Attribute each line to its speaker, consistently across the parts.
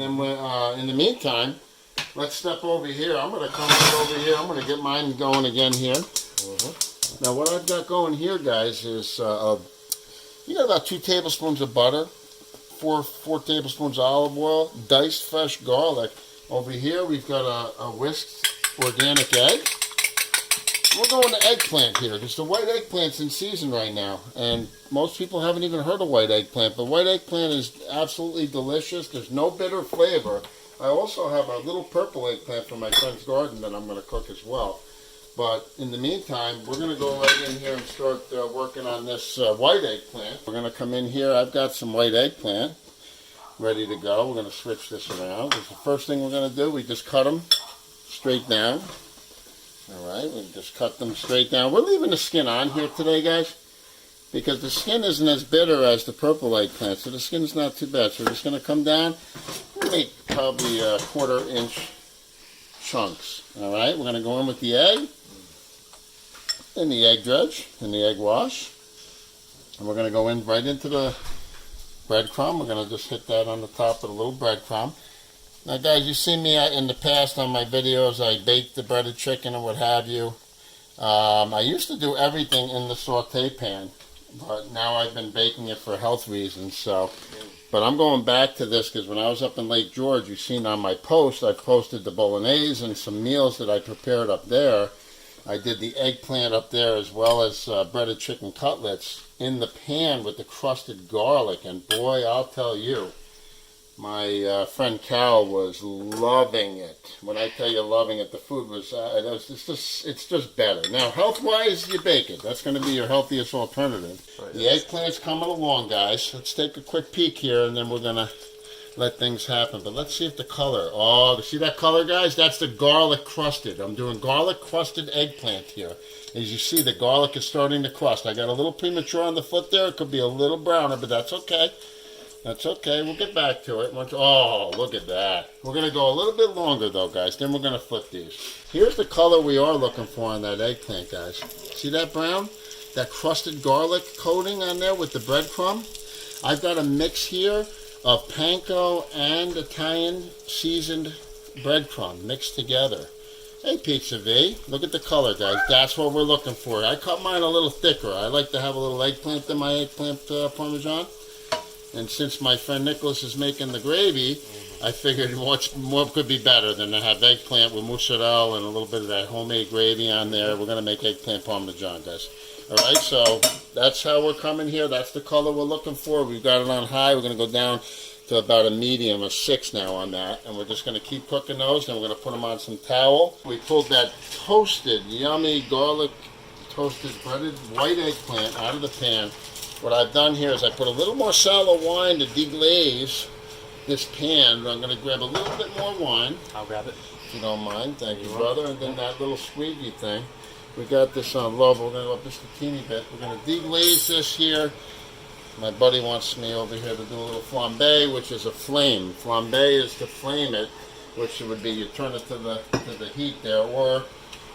Speaker 1: then in the meantime, let's step over here. I'm going to come right over here. I'm going to get mine going again here. Now what I've got going here, guys, is you got about 2 tablespoons of butter, 4 tablespoons of olive oil, diced fresh garlic. Over here we've got a whisked organic egg. We're going to eggplant here because the white eggplant's in season right now, and most people haven't even heard of white eggplant, but white eggplant is absolutely delicious. There's no bitter flavor. I also have a little purple eggplant from my friend's garden that I'm going to cook as well. But in the meantime, we're going to go right in here and start working on this white eggplant. We're going to come in here. I've got some white eggplant ready to go. We're going to switch this around. This is the first thing we're going to do. We just cut them straight down. Alright, we just cut them straight down. We're leaving the skin on here today, guys, because the skin isn't as bitter as the purple eggplant, so the skin's not too bad. So we're just going to come down and make probably 1/4 inch chunks. Alright, we're going to go in with the egg and the egg dredge and the egg wash. And we're going to go in right into the breadcrumb. We're going to just hit that on the top with a little breadcrumb. Now guys, you've seen me in the past on my videos, I bake the breaded chicken and what have you. I used to do everything in the saute pan, but now I've been baking it for health reasons. But I'm going back to this because when I was up in Lake George, you've seen on my post, I posted the bolognese and some meals that I prepared up there. I did the eggplant up there as well as breaded chicken cutlets in the pan with the crusted garlic, and boy, I'll tell you, my friend Cal was loving it. When I tell you loving it, the food was, it's just better. Now, health-wise, you bake it. That's going to be your healthiest alternative. Right. The eggplant's coming along, guys. Let's take a quick peek here, and then we're going to let things happen. But let's see if the color, see that color, guys? That's the garlic crusted. I'm doing garlic crusted eggplant here. As you see, the garlic is starting to crust. I got a little premature on the foot there. It could be a little browner, but that's okay. That's okay, we'll get back to it. Oh, look at that. We're going to go a little bit longer though, guys. Then we're going to flip these. Here's the color we are looking for on that eggplant, guys. See that brown? That crusted garlic coating on there with the breadcrumb? I've got a mix here of panko and Italian seasoned breadcrumb mixed together. Hey, Pizza V, look at the color, guys. That's what we're looking for. I cut mine a little thicker. I like to have a little eggplant in my eggplant Parmesan. And since my friend Nicholas is making the gravy, I figured what more could be better than to have eggplant with mozzarella and a little bit of that homemade gravy on there. We're going to make eggplant Parmesan, guys. Alright, so that's how we're coming here. That's the color we're looking for. We've got it on high. We're going to go down to about a medium, a 6 now on that. And we're just going to keep cooking those. Then we're going to put them on some towel. We pulled that toasted, yummy, garlic, toasted, breaded white eggplant out of the pan. What I've done here is I put a little marsala wine to deglaze this pan. I'm going to grab a little bit more wine.
Speaker 2: I'll grab it.
Speaker 1: If you don't mind. Thank you, brother. And then that little squeegee thing. We got this on low. We're going to go up just a teeny bit. We're going to deglaze this here. My buddy wants me over here to do a little flambe, which is a flame. Flambe is to flame it, which would be you turn it to the heat there, or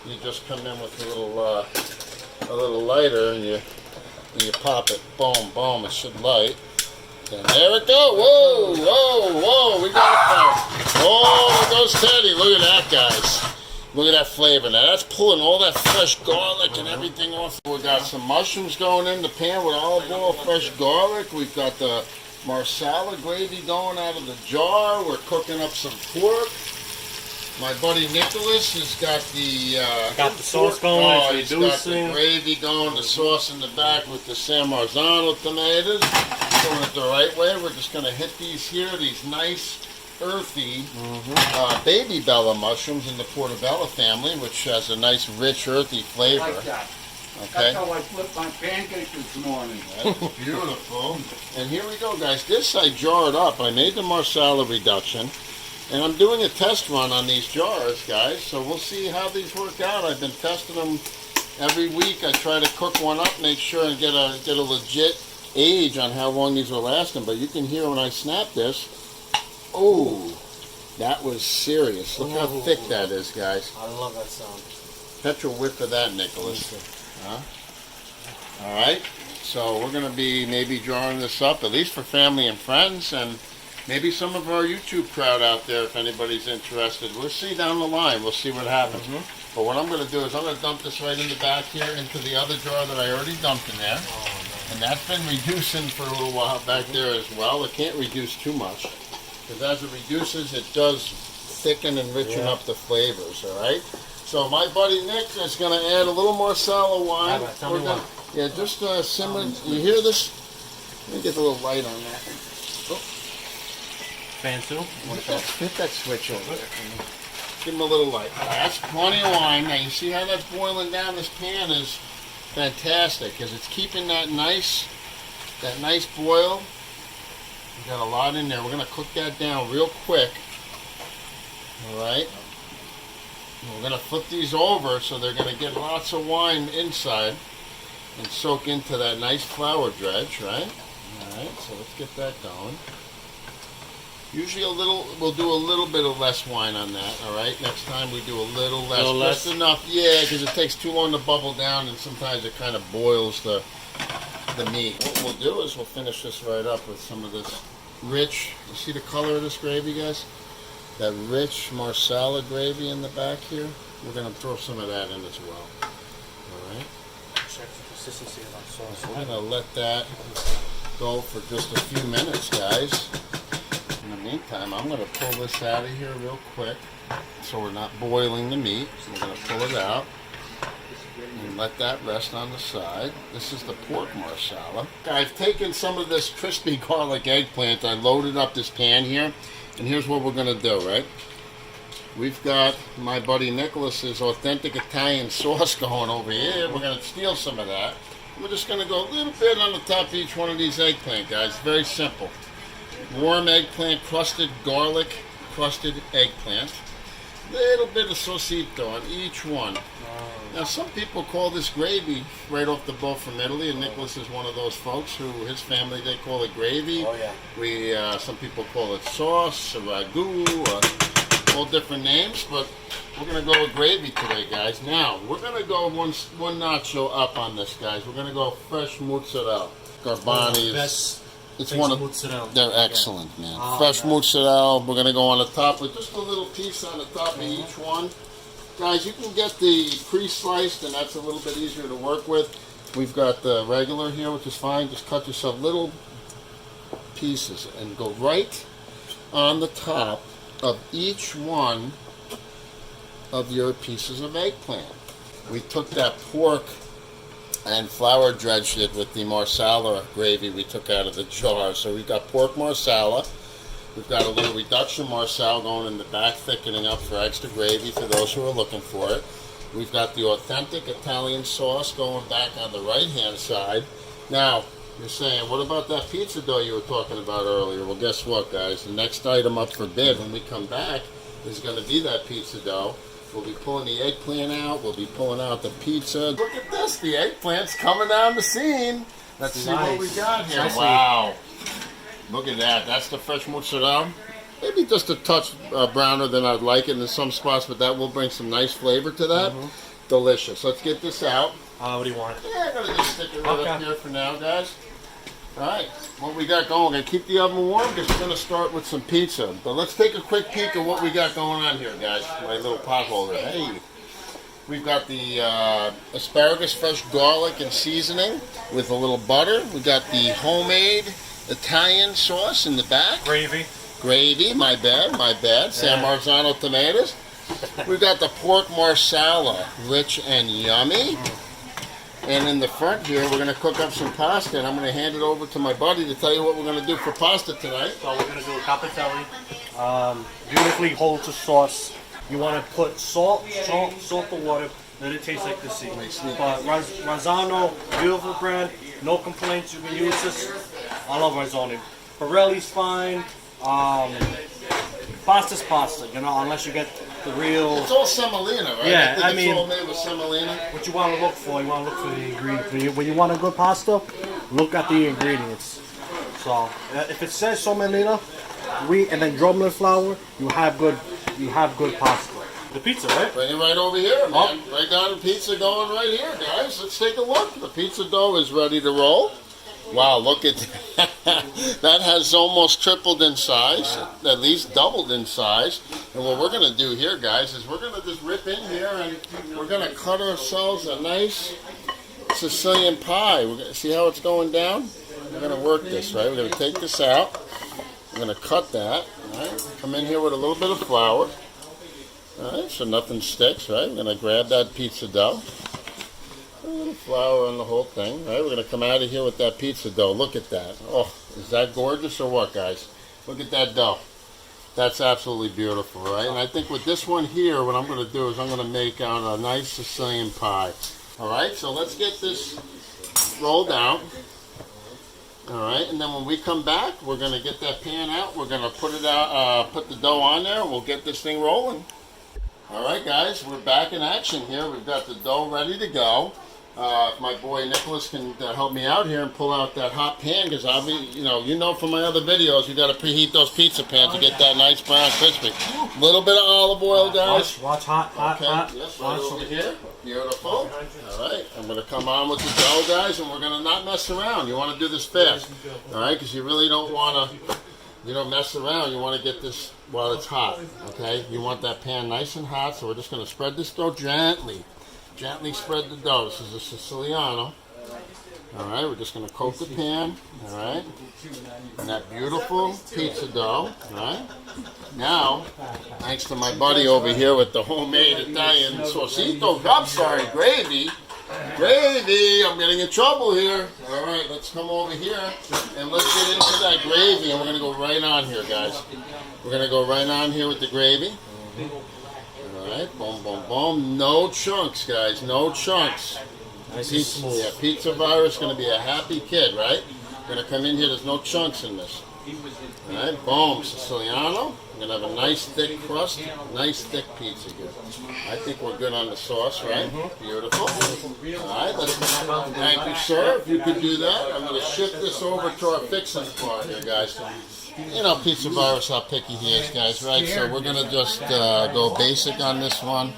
Speaker 1: you just come in with a little lighter and you pop it, boom, boom, it should light. And there it goes. Whoa, whoa, whoa, we got it. Oh, there goes Teddy. Look at that, guys. Look at that flavor. Now that's pulling all that fresh garlic and everything off. We got some mushrooms going in the pan with olive oil, fresh garlic. We've got the marsala gravy going out of the jar. We're cooking up some pork. My buddy Nicholas has got the
Speaker 2: sauce going.
Speaker 1: Oh, he's got the gravy going, the sauce in the back with the San Marzano tomatoes. Doing it the right way. We're just going to hit these here, these nice, earthy baby bella mushrooms in the portobello family, which has a nice, rich, earthy flavor.
Speaker 3: Like that.
Speaker 1: Okay.
Speaker 3: That's how I flipped my pancake this morning.
Speaker 1: That's beautiful. And here we go, guys. This I jarred up. I made the marsala reduction. And I'm doing a test run on these jars, guys, so we'll see how these work out. I've been testing them every week. I try to cook one up, make sure and get a legit age on how long these are lasting. But you can hear when I snap this, oh, that was serious. Look how thick that is, guys.
Speaker 2: I love that sound.
Speaker 1: Catch a whiff of that, Nicholas. Huh? All right, so we're going to be maybe jarring this up, at least for family and friends, and Maybe some of our YouTube crowd out there, if anybody's interested. We'll see down the line. We'll see what happens. But what I'm going to do is I'm going to dump this right in the back here into the other jar that I already dumped in there. And that's been reducing for a little while back there as well. It can't reduce too much. Because as it reduces, it does thicken and richen up the flavors, all right? So my buddy Nick is going to add a little marsala wine. Yeah, just simmer. You hear this? Let me get a little light on that.
Speaker 2: Fan too?
Speaker 1: Hit that switch over there. Give him a little light. That's plenty of wine. Now you see how that's boiling down. This pan is fantastic because it's keeping that nice boil. We got a lot in there. We're gonna cook that down real quick. All right. We're gonna flip these over so they're gonna get lots of wine inside and soak into that nice flour dredge, right? All right. So let's get that going. Usually we'll do a little bit of less wine on that, all right? Next time we do a little less. Just enough, yeah, because it takes too long to bubble down and sometimes it kind of boils the meat. What we'll do is we'll finish this right up with some of this rich, you see the color of this gravy, guys? That rich marsala gravy in the back here. We're going to throw some of that in as well, all right?
Speaker 2: Check the consistency of our sauce.
Speaker 1: We're going to let that go for just a few minutes, guys. In the meantime, I'm going to pull this out of here real quick so we're not boiling the meat. So we're going to pull it out and let that rest on the side. This is the pork marsala. I've taken some of this crispy garlic eggplant. I loaded up this pan here, and here's what we're going to do, right? We've got my buddy Nicholas's authentic Italian sauce going over here. We're going to steal some of that. We're just going to go a little bit on the top of each one of these eggplant, guys. Very simple. Warm eggplant, crusted garlic, crusted eggplant. Little bit of sosito on each one. Now some people call this gravy right off the boat from Italy, and Nicholas is one of those folks who his family they call it gravy.
Speaker 2: Oh yeah.
Speaker 1: We some people call it sauce, or ragu, all different names, but we're gonna go with gravy today, guys. Now we're gonna go one notch up on this, guys. We're gonna go fresh mozzarella. Garbani's. It's one of
Speaker 2: mozzarella.
Speaker 1: They're excellent, man. Fresh mozzarella. We're gonna go on the top with just a little piece on the top of each one. Guys, you can get the pre-sliced, and that's a little bit easier to work with. We've got the regular here, which is fine. Just cut yourself little pieces and go right on the top of each one of your pieces of eggplant. We took that pork and flour dredged it with the marsala gravy we took out of the jar. So we've got pork marsala. We've got a little reduction marsala going in the back, thickening up for extra gravy for those who are looking for it. We've got the authentic Italian sauce going back on the right-hand side. Now, you're saying, what about that pizza dough you were talking about earlier? Well, guess what, guys? The next item up for bid when we come back is going to be that pizza dough. We'll be pulling the eggplant out. We'll be pulling out the pizza. Look at this. The eggplant's coming on the scene. Let's see what we got here. Wow. Look at that. That's the fresh mozzarella. Maybe just a touch browner than I'd like it in some spots, but that will bring some nice flavor to that. Delicious. Let's get this out.
Speaker 2: What do you want?
Speaker 1: Yeah, I'm going to just stick it right up here for now, guys. All right, what we got going, we're going to keep the oven warm because we're going to start with some pizza. But let's take a quick peek at what we got going on here, guys. My little pot holder. Hey, we've got the asparagus, fresh garlic and seasoning with a little butter. We got the homemade Italian sauce in the back. Gravy, my bad. San Marzano tomatoes. We've got the pork marsala, rich and yummy. And in the front here, we're going to cook up some pasta, and I'm going to hand it over to my buddy to tell you what we're going to do for pasta tonight.
Speaker 2: So we're going to do a capitelli, beautifully hold to sauce. You want to put salt the water, let it taste like the sea. But Marzano, beautiful brand, no complaints, you can use this. I love Marzano. Pirelli's fine. Pasta's pasta, you know, unless you get the real...
Speaker 1: It's all semolina, right?
Speaker 2: Yeah,
Speaker 1: I mean... It's all made with semolina.
Speaker 2: What you want to look for, you want to look for the ingredients. When you want a good pasta, look at the ingredients. So, if it says semolina, wheat, and then drumlin flour, you have good pasta. The pizza, right?
Speaker 1: Bring it right over here, man. Right down the pizza going right here, guys. Let's take a look. The pizza dough is ready to roll. Wow, look at that. That has almost tripled in size, at least doubled in size. And what we're going to do here, guys, is we're going to just rip in here and we're going to cut ourselves a nice Sicilian pie. We're going to see how it's going down. We're going to work this, right? We're going to take this out. We're going to cut that, right? Come in here with a little bit of flour, right? So nothing sticks, right? We're going to grab that pizza dough. A little flour on the whole thing, right? We're going to come out of here with that pizza dough. Look at that. Oh, is that gorgeous or what, guys? Look at that dough. That's absolutely beautiful, right? And I think with this one here, what I'm going to do is I'm going to make out a nice Sicilian pie. All right, so let's get this rolled out. All right, and then when we come back, we're going to get that pan out. We're going to put it out, put the dough on there. We'll get this thing rolling. All right, guys, we're back in action here. We've got the dough ready to go. If my boy Nicholas can help me out here and pull out that hot pan, because I'll be, you know from my other videos, you got to preheat those pizza pans to get that nice brown crispy. A little bit of olive oil, guys.
Speaker 2: Watch hot.
Speaker 1: Yes, right over here. Beautiful. All right, I'm going to come on with the dough, guys, and we're going to not mess around. You want to do this fast, all right, because you really don't want to, mess around. You want to get this while it's hot, okay? You want that pan nice and hot, so we're just going to spread this dough gently. Gently spread the dough. This is a Siciliano. All right, we're just going to coat the pan. All right, and that beautiful pizza dough. All right. Now, thanks to my buddy over here with the homemade Italian saucito. I'm sorry, gravy. Gravy. I'm getting in trouble here. All right, let's come over here and let's get into that gravy, and we're going to go right on here, guys. We're going to go right on here with the gravy. Alright, boom, boom, boom. No chunks, guys. No chunks.
Speaker 2: Nice and smooth.
Speaker 1: Yeah, FT.ThirtyVirus is going to be a happy kid, right? We're going to come in here. There's no chunks in this. Alright, boom. Siciliano. We're going to have a nice thick crust. Nice thick pizza here. I think we're good on the sauce, right? Beautiful. Alright, thank you, sir. If you could do that, I'm going to shift this over to our fixing part here, guys. You know, Pizza Virus, how picky he is, guys, right? So we're going to just go basic on this one.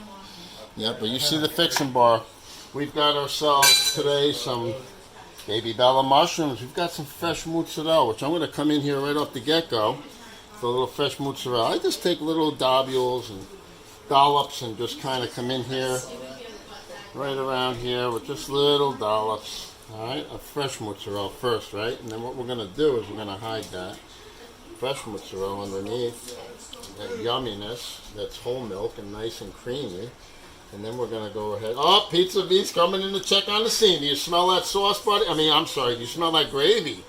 Speaker 1: Yep, but you see the fixing bar. We've got ourselves today some baby bella mushrooms. We've got some fresh mozzarella, which I'm going to come in here right off the get-go. For a little fresh mozzarella. I just take little dobules and dollops and just kind of come in here, right around here with just little dollops. All right, a fresh mozzarella first, right? And then what we're going to do is we're going to hide that fresh mozzarella underneath, that yumminess, that's whole milk and nice and creamy. And then we're going to go ahead. Oh, Pizza V's coming in to check on the scene. Do you smell that sauce, buddy? I mean, I'm sorry, do you smell that gravy?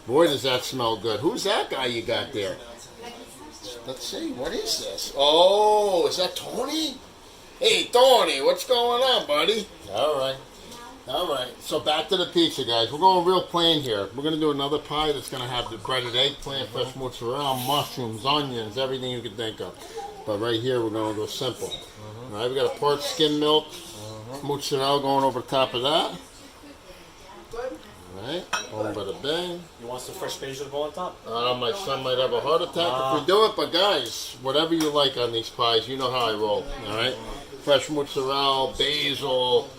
Speaker 1: Boy, does that smell good. Who's that guy you got there? Let's see, what is this? Oh, is that Tony? Hey, Tony, what's going on, buddy? All right. All right, so back to the pizza, guys. We're going real plain here. We're going to do another pie that's going to have the breaded eggplant, fresh mozzarella, mushrooms, onions, everything you can think of. But right here, we're going to go simple. All right, we got a part skim milk, mozzarella going over the top of that. All right, boom, bada bang.
Speaker 2: You want some fresh basil to go on top?
Speaker 1: My son might have a heart attack if we do it, but guys, whatever you like on these pies, you know how I roll. All right, fresh mozzarella, basil,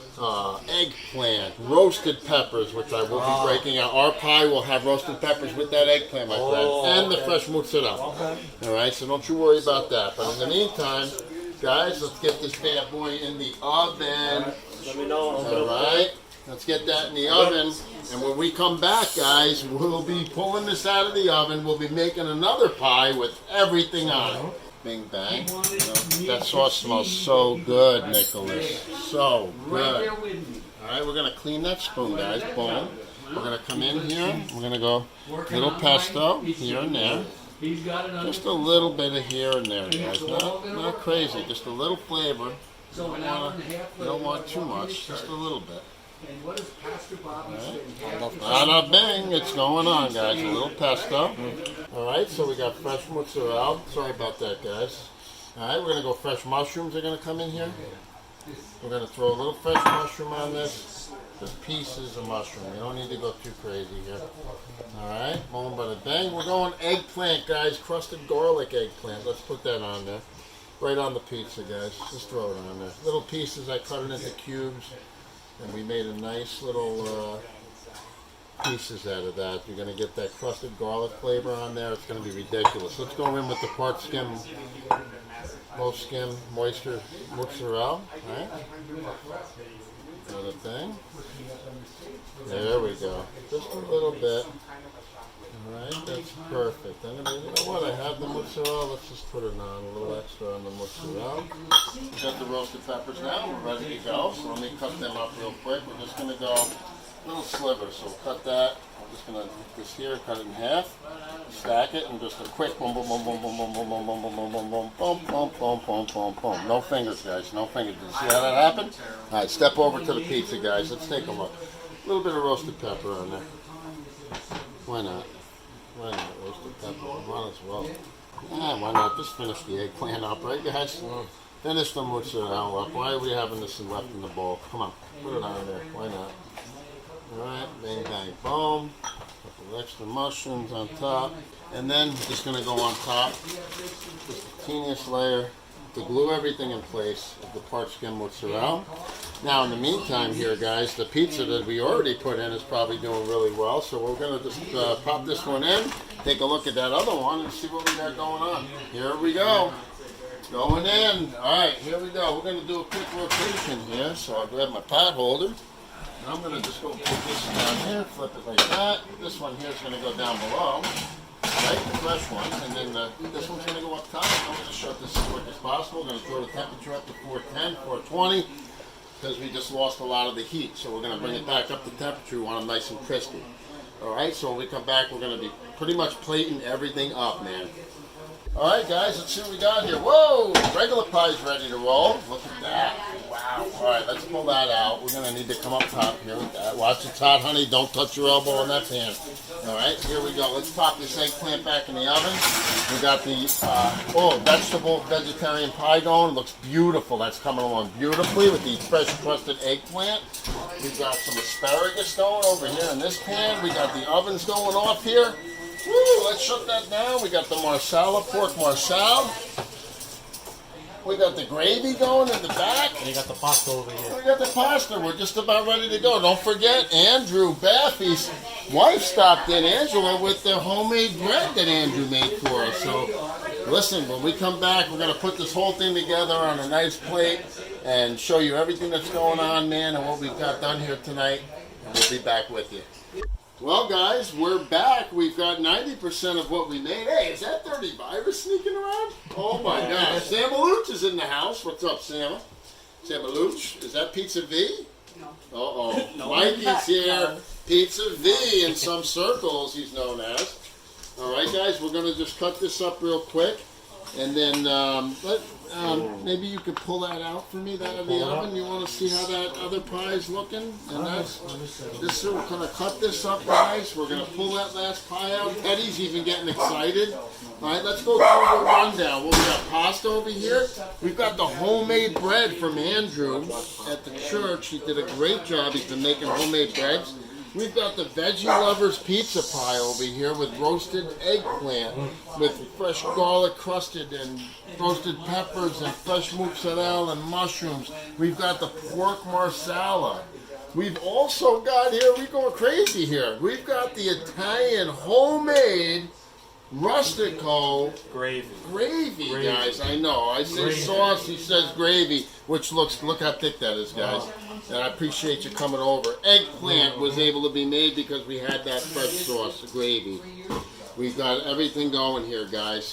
Speaker 1: eggplant, roasted peppers, which I will be breaking out. Our pie will have roasted peppers with that eggplant, my friend, and the fresh mozzarella. Okay. All right, so don't you worry about that. But in the meantime, guys, let's get this bad boy in the oven.
Speaker 2: Let me know.
Speaker 1: All right, let's get that in the oven. And when we come back, guys, we'll be pulling this out of the oven. We'll be making another pie with everything on it. Bing bang. That sauce smells so good, Nicholas. So good. All right, we're going to clean that spoon, guys. Boom. We're going to come in here. We're going to go little pesto here and there. Just a little bit of here and there, guys. Not crazy. Just a little flavor. You don't want too much. Just a little bit. Bada bing, it's going on, guys. A little pesto. Alright, so we got fresh mozzarella. Sorry about that, guys. Alright, we're going to go fresh mushrooms. Are going to come in here. We're going to throw a little fresh mushroom on this. Just pieces of mushroom. You don't need to go too crazy here. Alright, boom, bada bang. We're going eggplant, guys. Crusted garlic eggplant. Let's put that on there. Right on the pizza, guys. Just throw it on there. Little pieces. I cut it into cubes. And we made a nice little pieces out of that. You're gonna get that crusted garlic flavor on there. It's gonna be ridiculous. Let's go in with the part skim, low skim moisture mozzarella. Right? Another thing. There we go. Just a little bit. Alright, that's perfect. I'm gonna, you know what? I have the mozzarella. Let's just put it on a little extra on the mozzarella. We got the roasted peppers now. We're ready to go. So let me cut them up real quick. We're just gonna go little slivers. So we'll cut that. I'm just gonna this here, cut it in half, stack it, and just a quick boom, boom, boom, boom, boom, boom, boom, boom, boom, boom, boom, boom, boom, boom, boom, boom, boom, boom. No fingers, guys. No fingers. Did you see how that happened? All right, step over to the pizza, guys. Let's take a look. A little bit of roasted pepper on there. Why not? Why not roasted pepper? Might as well. Yeah, why not? Just finish the eggplant up, right, guys? Finish the mozzarella up. Why are we having this left in the bowl? Come on, put it on there. Why not? All right, bang, bang, boom. Couple extra mushrooms on top, and then we're just gonna go on top. Just the teeniest layer to glue everything in place of the part skim mozzarella. Now, in the meantime here, guys, the pizza that we already put in is probably doing really well. So we're going to just pop this one in, take a look at that other one, and see what we got going on. Here we go. Going in. All right, here we go. We're going to do a quick rotation here. So I'll grab my pot holder. And I'm going to just go put this down here, flip it like that. This one here is going to go down below. Right, the fresh one, and then this one's going to go up top. I'm going to shut this as quick as possible. We're going to throw the temperature up to 410, 420, because we just lost a lot of the heat. So we're going to bring it back up to temperature. We want them nice and crispy. All right, so when we come back, we're going to be pretty much plating everything up, man. All right, guys, let's see what we got here. Whoa, regular pie's ready to roll. Look at that. Wow. All right, let's pull that out. We're going to need to come up top here with that. Watch it's hot, honey. Don't touch your elbow on that pan. All right, here we go. Let's pop this eggplant back in the oven. We got the vegetarian pie going. It looks beautiful. That's coming along beautifully with the fresh crusted eggplant. We've got some asparagus going over here in this pan. We got the ovens going off here. Woo, let's shut that down. We got the marsala, pork marsala. We got the gravy going in the back.
Speaker 2: And you got the pasta over here.
Speaker 1: We got the pasta. We're just about ready to go. Don't forget, Andrew Baffy's wife stopped in, Angela, with the homemade bread that Andrew made for us. So, listen, when we come back, we're going to put this whole thing together on a nice plate and show you everything that's going on, man, and what we've got done here tonight. And we'll be back with you. Well, guys, we're back. We've got 90% of what we made. Hey, is that 30virus sneaking around? Oh, my gosh. Sam Maluch is in the house. What's up, Sam? Sam Maluch, is that Pizza V? No. Uh-oh. No, Mikey's here. No. Pizza V in some circles, he's known as. All right, guys, we're going to just cut this up real quick. And then maybe you could pull that out for me, that out of the oven. You want to see how that other pie is looking? And that's this. We're going to cut this up, guys. We're going to pull that last pie out. Teddy's even getting excited. All right, let's go through the rundown. Well, we got pasta over here. We've got the homemade bread from Andrew at the church. He did a great job. He's been making homemade breads. We've got the Veggie Lovers pizza pie over here with roasted eggplant, with fresh garlic crusted and roasted peppers and fresh mozzarella and mushrooms. We've got the pork marsala. We've also got here, we're going crazy here. We've got the Italian homemade rustico gravy, guys. I know. I say gravy. Sauce, he says gravy, which look how thick that is, guys. And I appreciate you coming over. Eggplant was able to be made because we had that fresh sauce, gravy. We've got everything going here, guys.